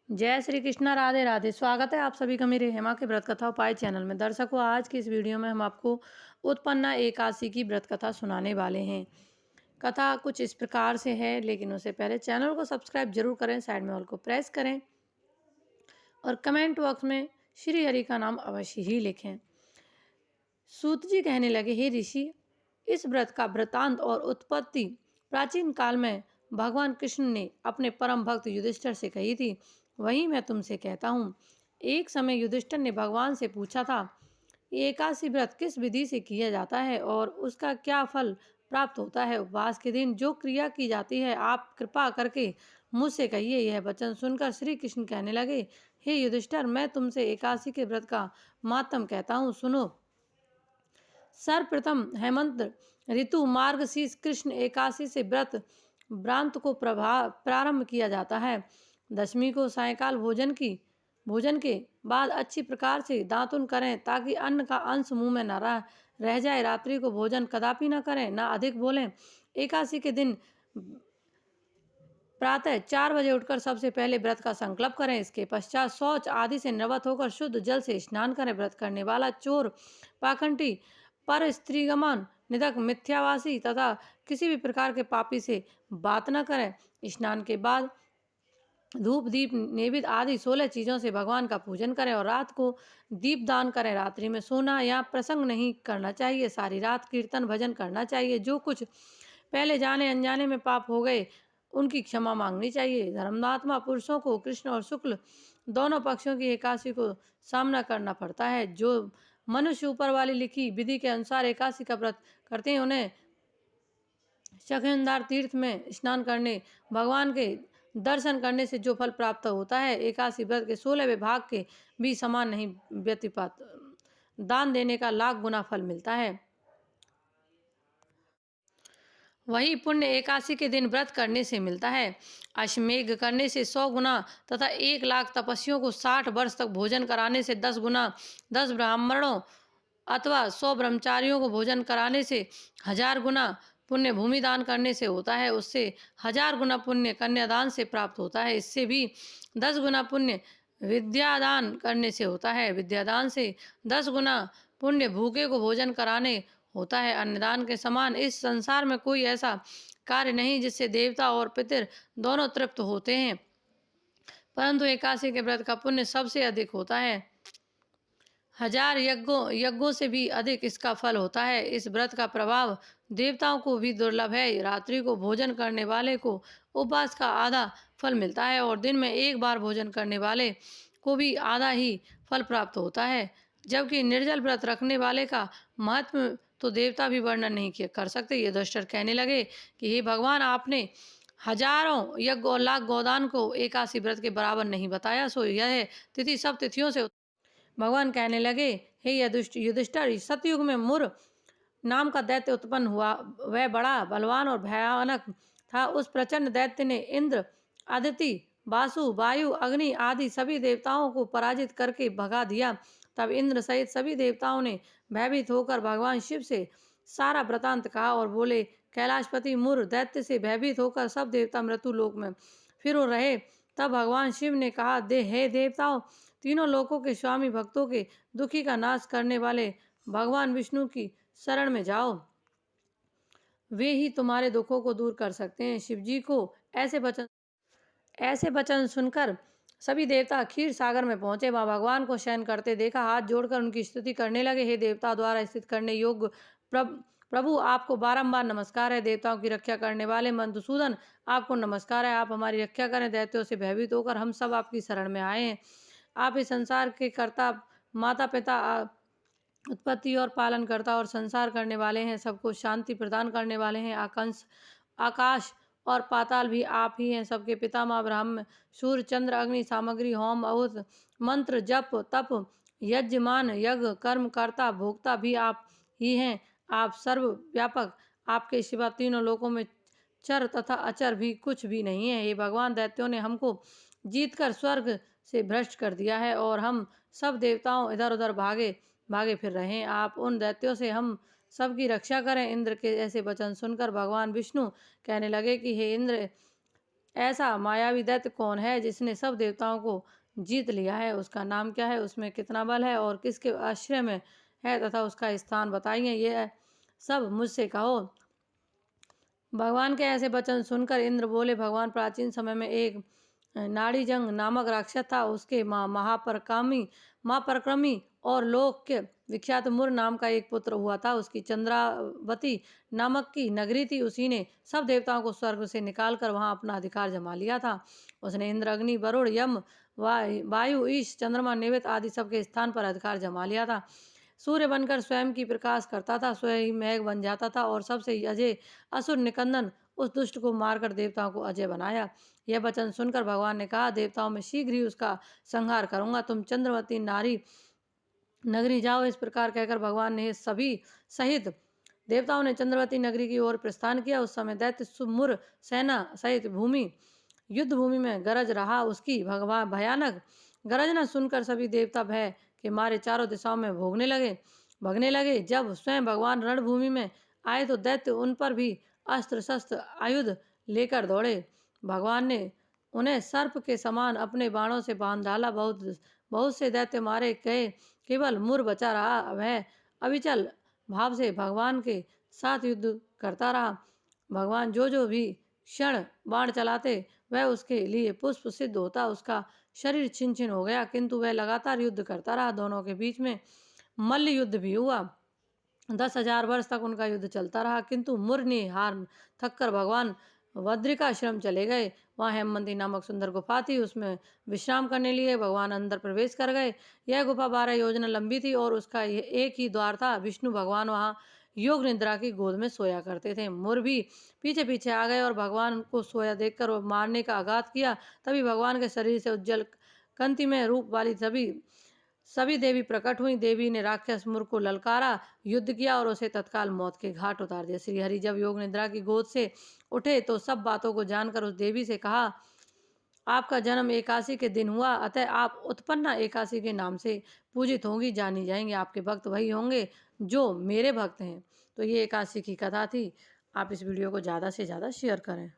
जय श्री कृष्णा, राधे राधे। स्वागत है आप सभी का मेरे हेमा के व्रत कथा उपाय चैनल में। दर्शकों, आज की इस वीडियो में हम आपको उत्पन्ना एकादशी की व्रत कथा सुनाने वाले हैं। कथा कुछ इस प्रकार से है, लेकिन उससे पहले चैनल को सब्सक्राइब जरूर करें, साइड में ऑल को प्रेस करें और कमेंट बॉक्स में श्री हरि का नाम अवश्य ही लिखें। सूत जी कहने लगे, हे ऋषि, इस व्रत का वृतांत और उत्पत्ति प्राचीन काल में भगवान कृष्ण ने अपने परम भक्त युधिष्ठिर से कही थी। वही मैं तुमसे कहता हूँ। एक समय युधिष्ठिर ने भगवान से पूछा था, एकादशी व्रत किस विधि से किया जाता है और उसका क्या फल प्राप्त होता है। उपवास के दिन जो क्रिया की जाती है, आप कृपा करके मुझसे कहिए। यह वचन सुनकर श्री कृष्ण कहने लगे, हे युधिष्ठिर, मैं तुमसे एकादशी के व्रत का मातम कहता हूँ, सुनो। सर्वप्रथम हेमंत ऋतु मार्गशीर्ष कृष्ण एकादशी से व्रत व्रांत को प्रारंभ किया जाता है। दशमी को सायंकाल भोजन के बाद अच्छी प्रकार से दातुन करें, ताकि अन्न का अंश मुंह में न रह जाए। रात्रि को भोजन कदापि न करें, न अधिक बोलें। एकादशी के दिन प्रातः 4 बजे उठकर सबसे पहले व्रत का संकल्प करें। इसके पश्चात शौच आदि से निवृत्त होकर शुद्ध जल से स्नान करें। व्रत करने वाला चोर, पाखंडी, पर स्त्रीगमन, निंदक, मिथ्यावासी तथा किसी भी प्रकार के पापी से बात न करें। स्नान के बाद धूप, दीप, नैवेद्य आदि 16 चीजों से भगवान का पूजन करें और रात को दीप दान करें। रात्रि में सोना या प्रसंग नहीं करना चाहिए। सारी रात कीर्तन भजन करना चाहिए। जो कुछ पहले जाने अनजाने में पाप हो गए, उनकी क्षमा मांगनी चाहिए। धर्मात्मा पुरुषों को कृष्ण और शुक्ल दोनों पक्षों की एकादशी को सामना करना पड़ता है। जो मनुष्य ऊपर वाली लिखी विधि के अनुसार एकादशी का व्रत करते हैं, उन्हें शखनदार तीर्थ में स्नान करने, भगवान के दर्शन करने से जो फल प्राप्त होता है, एकादशी व्रत के 16वें भाग के भी समान नहीं व्यतिपात। दान देने का लाख गुना फल मिलता है। वही पुण्य एकादशी के दिन व्रत करने से मिलता है। अश्वमेघ करने से 100 गुना तथा 1,00,000 तपस्वियों को 60 वर्ष तक भोजन कराने से 10 गुना, 10 ब्राह्मणों अथवा 100 ब्रह्मचारियों को भोजन कराने से 1000 गुना पुण्य भूमि दान करने से होता है। उससे 1000 गुना पुण्य कन्यादान से प्राप्त होता है। इससे भी 10 गुना पुण्य विद्यादान करने से होता है। विद्यादान से 10 गुना पुण्य भूखे को भोजन कराने होता है। अन्नदान के समान इस संसार में कोई ऐसा कार्य नहीं जिससे देवता और पितर दोनों तृप्त होते हैं, परंतु एकादशी के व्रत का पुण्य सबसे अधिक होता है। 1000 यज्ञों से भी अधिक इसका फल होता है। इस व्रत का प्रभाव देवताओं को भी दुर्लभ है। रात्रि को भोजन करने वाले को उपवास का आधा फल मिलता है और दिन में एक बार भोजन करने वाले को भी आधा ही फल प्राप्त होता है। जबकि निर्जल व्रत रखने वाले का महत्व तो देवता भी वर्णन नहीं कर सकते। ये युधिष्ठिर कहने लगे कि हे भगवान, आपने हजारों यज्ञ और लाख गोदान को एकादशी व्रत के बराबर नहीं बताया, सो यह तिथि सब तिथियों से। भगवान कहने लगे, हे युधिष्ठिर, सतयुग में मुर नाम का दैत्य उत्पन्न हुआ। वह बड़ा बलवान और भयानक था। उस प्रचंड दैत्य ने इंद्र, अदिति, वासु, वायु, अग्नि आदि सभी देवताओं को पराजित करके भगा दिया। तब इंद्र सहित सभी देवताओं ने भयभीत होकर भगवान शिव से सारा वृतांत कहा और बोले, कैलाशपति मुर दैत्य से भयभीत होकर सब देवता मृत्यु लोक में फिर रहे। तब भगवान शिव ने कहा, हे देवताओं, तीनों लोकों के स्वामी, भक्तों के दुखी का नाश करने वाले भगवान विष्णु की शरण में जाओ। वे ही तुम्हारे दुखों को दूर कर सकते हैं। शिव जी को ऐसे वचन सुनकर सभी देवता क्षीर सागर में पहुंचे। वहां भगवान को शयन करते देखा। हाथ जोड़कर उनकी स्तुति करने लगे, हे देवता द्वारा स्थित करने योग्य प्रभु, आपको बारंबार नमस्कार है। देवताओं की रक्षा करने वाले मधुसूदन, आपको नमस्कार है। आप हमारी रक्षा करें। दैत्यों से भयभीत होकर हम सब आपकी शरण में आए हैं। आप इस संसार के कर्ता, माता पिता, उत्पत्ति और पालन करता और संसार करने वाले हैं। सबको शांति प्रदान करने वाले हैं। आकाश और पाताल भी आप ही हैं। सबके पितामह ब्रह्म, सूर्य, चंद्र, अग्नि, सामग्री, होम, अहुत, मंत्र, जप, तप, यजमान, यज्ञ, कर्म करता, भोक्ता भी आप ही हैं। आप सर्व व्यापक, आपके सिवा तीनों लोकों में चर तथा अचर भी कुछ भी नहीं है। हे भगवान, दैत्यों ने हमको जीतकर स्वर्ग से भ्रष्ट कर दिया है और हम सब देवताओं इधर उधर भागे फिर रहे हैं। आप उन दैत्यों से हम सबकी रक्षा करें। इंद्र के ऐसे वचन सुनकर भगवान विष्णु कहने लगे कि हे इंद्र, ऐसा मायावी दैत्य कौन है जिसने सब देवताओं को जीत लिया है? उसका नाम क्या है? उसमें कितना बल है और किसके आश्रय में है तथा उसका स्थान बताइए। ये सब मुझसे कहो। भगवान के ऐसे वचन सुनकर इंद्र बोले, भगवान, प्राचीन समय में एक नाड़ीजंग नामक राक्षस था। उसके महापराक्रमी और लोक के विख्यात मुर नाम का एक पुत्र हुआ था। उसकी चंद्रावती नामक की नगरी थी। उसी ने सब देवताओं को स्वर्ग से निकालकर वहां अपना अधिकार जमा लिया था। उसने इंद्र, अग्नि, वरुण, यम, वायु, ईश, चंद्रमा, निवेद आदि सबके स्थान पर अधिकार जमा लिया था। सूर्य बनकर स्वयं की प्रकाश करता था, स्वयं ही मेघ बन जाता था और सबसे अजय असुर निकंदन उस दुष्ट को मारकर देवताओं को अजय बनाया। यह वचन सुनकर भगवान ने कहा, देवताओं में शीघ्र ही उसका संहार करूंगा। तुम चंद्रवती नारी नगरी जाओ। इस प्रकार कहकर भगवान ने सभी सहित देवताओं ने चंद्रवती नगरी की ओर प्रस्थान किया। उस समय दैत्य सुमुर सेना सहित युद्ध भूमि में गरज रहा। उसकी भगवान भयानक गरजना सुनकर सभी देवता भय के मारे चारों दिशाओं में भगने लगे। जब स्वयं भगवान रणभूमि में आए तो दैत्य उन पर भी अस्त्र शस्त्र आयुध लेकर दौड़े। भगवान ने उन्हें सर्प के समान अपने बाणों से बांध डाला। बहुत बहुत से दैत्य मारे गए, केवल मुर बचा रहा। वह अविचल भाव से भगवान के साथ युद्ध करता रहा। भगवान जो भी क्षण बाण चलाते वह उसके लिए पुष्प सिद्ध होता। उसका शरीर छिन छिन हो गया, किंतु वह लगातार युद्ध करता रहा। दोनों के बीच में मल्ल युद्ध भी हुआ। 10,000 वर्ष तक उनका युद्ध चलता रहा, किंतु मुर ने हार थककर भगवान बद्रिकाश्रम चले गए। वहाँ हेमवती नामक सुंदर गुफा थी, उसमें विश्राम करने लिए भगवान अंदर प्रवेश कर गए। यह गुफा 12 योजना लंबी थी और उसका एक ही द्वार था। विष्णु भगवान वहाँ योग निद्रा की गोद में सोया करते थे। मुर भी पीछे पीछे आ गए और भगवान को सोया देखकर वो मारने का आगात किया। तभी भगवान के शरीर से उज्जवल कांतिमय रूप वाली सभी देवी प्रकट हुई। देवी ने राक्षस मुर को ललकारा, युद्ध किया और उसे तत्काल मौत के घाट उतार दिया। श्री हरि जब योग निद्रा की गोद से उठे तो सब बातों को जानकर उस देवी से कहा, आपका जन्म एकादशी के दिन हुआ, अतः आप उत्पन्ना एकादशी के नाम से पूजित होंगी, जानी जाएंगे। आपके भक्त वही होंगे जो मेरे भक्त हैं। तो ये एकादशी की कथा थी। आप इस वीडियो को ज़्यादा से ज़्यादा शेयर करें।